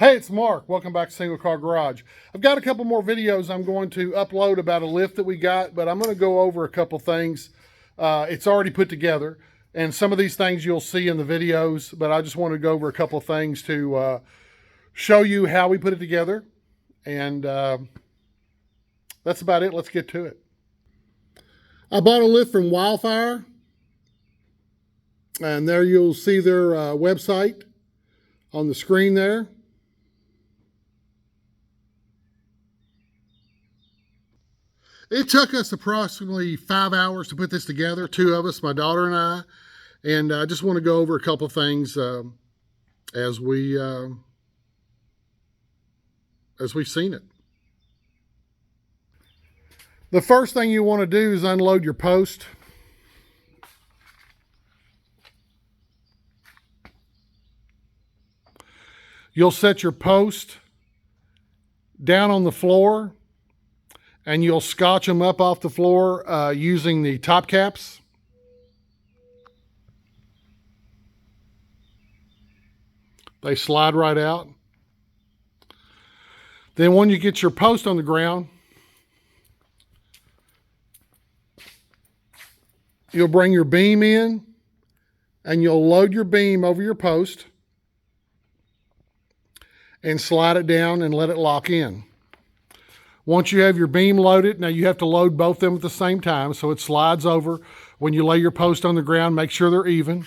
Hey, it's Mark. Welcome back to Single Car Garage. I've got a couple more videos I'm going to upload about a lift that we got, but I'm going to go over a couple things. It's already put together, and some of these things you'll see in the videos, but I just want to go over a couple of things to show you how we put it together, and that's about it. Let's get to it. I bought a lift from Wildfire, and there you'll see their website on the screen there. It took us approximately 5 hours to put this together, two of us, my daughter and I, and I just want to go over a couple of things as we've seen it. The first thing you want to do is unload your post. You'll set your post down on the floor, and you'll scotch them up off the floor using the top caps. They slide right out. Then when you get your post on the ground, you'll bring your beam in, and you'll load your beam over your post and slide it down and let it lock in. Once you have your beam loaded, now you have to load both of them at the same time so it slides over. When you lay your post on the ground, make sure they're even.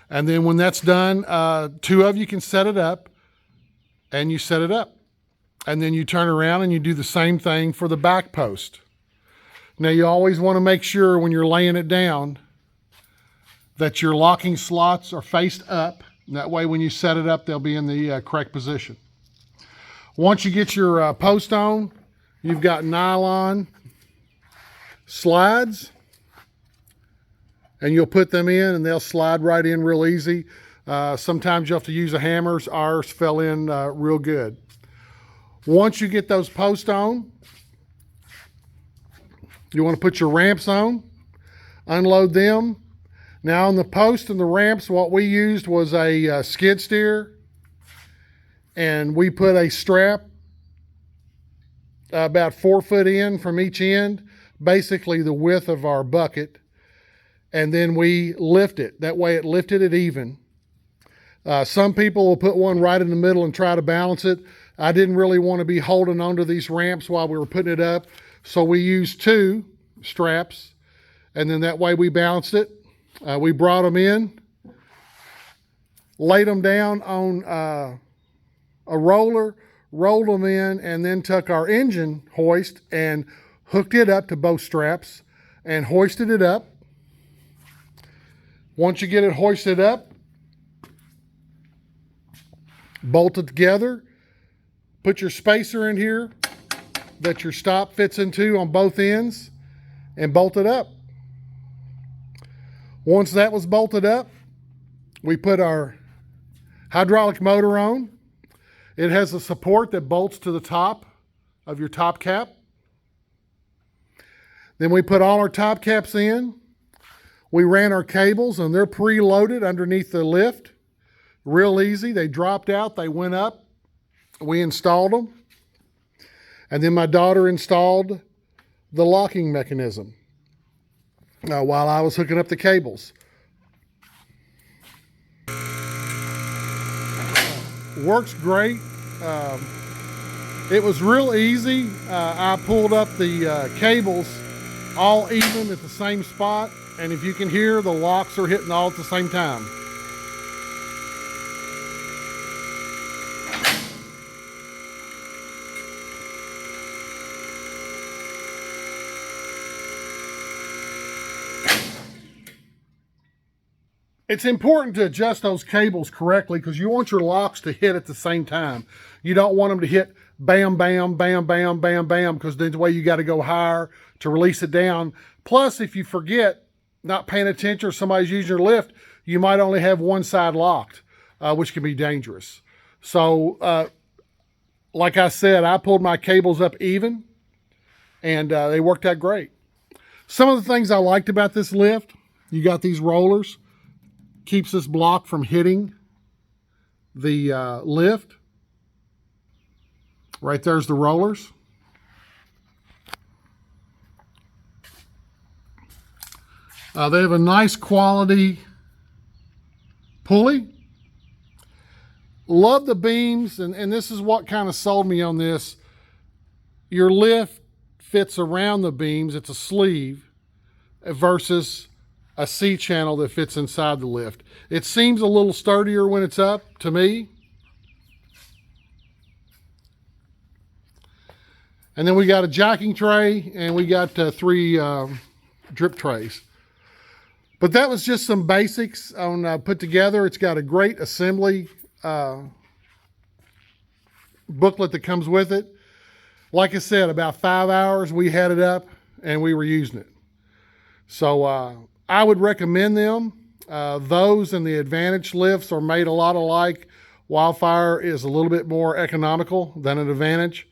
And then when that's done, two of you can set it up, and you set it up. And then you turn around and you do the same thing for the back post. Now you always want to make sure when you're laying it down that your locking slots are faced up. And that way when you set it up, they'll be in the correct position. Once you get your post on, you've got nylon slides, and you'll put them in and they'll slide right in real easy. Sometimes you have to use a hammer. Ours fell in real good. Once you get those posts on, you want to put your ramps on, unload them. Now on the post and the ramps, what we used was a skid steer, and we put a strap about 4 foot in from each end, basically the width of our bucket, and then we lift it. That way it lifted it even. Some people will put one right in the middle and try to balance it. I didn't really want to be holding onto these ramps while we were putting it up, so we used 2 straps, and then that way we balanced it. We brought them in, laid them down on a roller, rolled them in, and then took our engine hoist and hooked it up to both straps and hoisted it up. Once you get it hoisted up, bolt it together, put your spacer in here that your stop fits into on both ends, and bolt it up. Once that was bolted up, we put our hydraulic motor on. It has a support that bolts to the top of your top cap. Then we put all our top caps in. We ran our cables, and they're preloaded underneath the lift. Real easy. They dropped out. They went up. We installed them. And then my daughter installed the locking mechanism while I was hooking up the cables. Works great. It was real easy. I pulled up the cables all even at the same spot, and if you can hear, the locks are hitting all at the same time. It's important to adjust those cables correctly because you want your locks to hit at the same time. You don't want them to hit bam, bam, bam, bam, bam, bam, because then the way you got to go higher to release it down. Plus, if you forget, not paying attention, or somebody's using your lift, you might only have one side locked, which can be dangerous. So, like I said, I pulled my cables up even, and they worked out great. Some of the things I liked about this lift, you got these rollers. Keeps this block from hitting the lift. Right there's the rollers. They have a nice quality pulley. Love the beams, and this is what kind of sold me on this. Your lift fits around the beams. It's a sleeve versus a C-channel that fits inside the lift. It seems a little sturdier when it's up to me. And then we got a jacking tray, and we got 3 drip trays. But that was just some basics on put together. It's got a great assembly booklet that comes with it. Like I said, about 5 hours we had it up and we were using it. So I would recommend them. Those and the Advantage lifts are made a lot alike. Wildfire is a little bit more economical than an Advantage.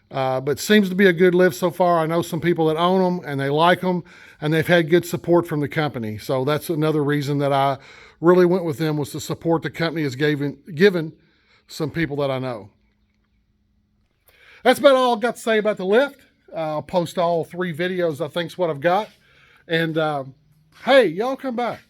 But seems to be a good lift so far. I know some people that own them and they like them, and they've had good support from the company. So that's another reason that I really went with them, was the support the company has given some people that I know. That's about all I've got to say about the lift. I'll post all 3 videos, I think is what I've got. And hey, y'all come back.